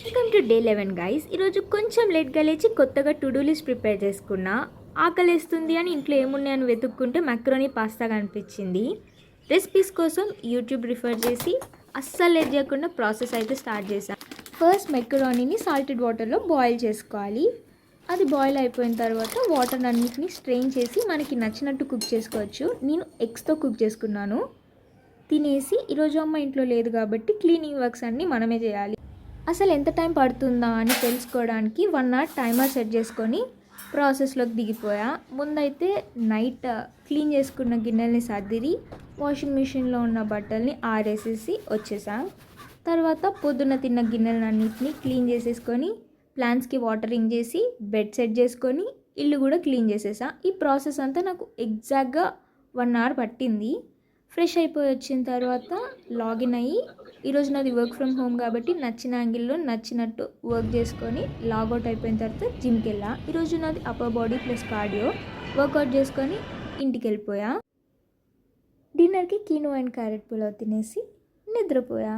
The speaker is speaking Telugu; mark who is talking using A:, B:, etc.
A: Welcome to day 11 guys. ఈరోజు కొంచెం లేట్గా లేచి కొత్తగా టు డూ లిస్ట్ ప్రిపేర్ చేసుకున్నా. ఆకలేస్తుంది అని ఇంట్లో ఏమున్నాయని వెతుక్కుంటే మక్రోనీ పాస్తా కనిపించింది. రెసిపీస్ కోసం యూట్యూబ్ రిఫర్ చేసి అస్సలు లేట్ చేయకుండా ప్రాసెస్ అయితే స్టార్ట్ చేశాను. ఫస్ట్ మెక్రోనీని సాల్టెడ్ వాటర్లో బాయిల్ చేసుకోవాలి. అది బాయిల్ అయిపోయిన తర్వాత వాటర్ అన్నిటిని స్ట్రెయిన్ చేసి మనకి నచ్చినట్టు కుక్ చేసుకోవచ్చు. నేను ఎగ్స్తో కుక్ చేసుకున్నాను. తినేసి ఈరోజు అమ్మ ఇంట్లో లేదు కాబట్టి క్లీనింగ్ వర్క్స్ అన్నీ మనమే చేయాలి. అసలు ఎంత టైం పడుతుందా అని తెలుసుకోవడానికి 1 అవర్ టైమర్ సెట్ చేసుకొని ప్రాసెస్లోకి దిగిపోయా. ముందైతే నైట్ క్లీన్ చేసుకున్న గిన్నెల్ని సర్దిరి వాషింగ్ మిషన్లో ఉన్న బట్టల్ని ఆరేసేసి వచ్చేసా. తర్వాత పొద్దున్న తిన్న గిన్నెలన్నింటినీ క్లీన్ చేసేసుకొని ప్లాంట్స్కి వాటరింగ్ చేసి బెడ్ సెట్ చేసుకొని ఇల్లు కూడా క్లీన్ చేసేసా. ఈ ప్రాసెస్ అంతా నాకు ఎగ్జాక్ట్గా 1 అవర్ పట్టింది. ఫ్రెష్ అయిపోయి వచ్చిన తర్వాత లాగిన్ అయ్యి ఈరోజు నాది వర్క్ ఫ్రమ్ హోమ్ కాబట్టి నచ్చిన యాంగిల్లో నచ్చినట్టు వర్క్ చేసుకొని లాగౌట్ అయిపోయిన తర్వాత జిమ్కి వెళ్ళా. ఈరోజు నాది upper body plus cardio workout చేసుకొని ఇంటికి వెళ్ళిపోయా. డిన్నర్కి కీనో అండ్ క్యారెట్ పులావ్ తినేసి నిద్రపోయా.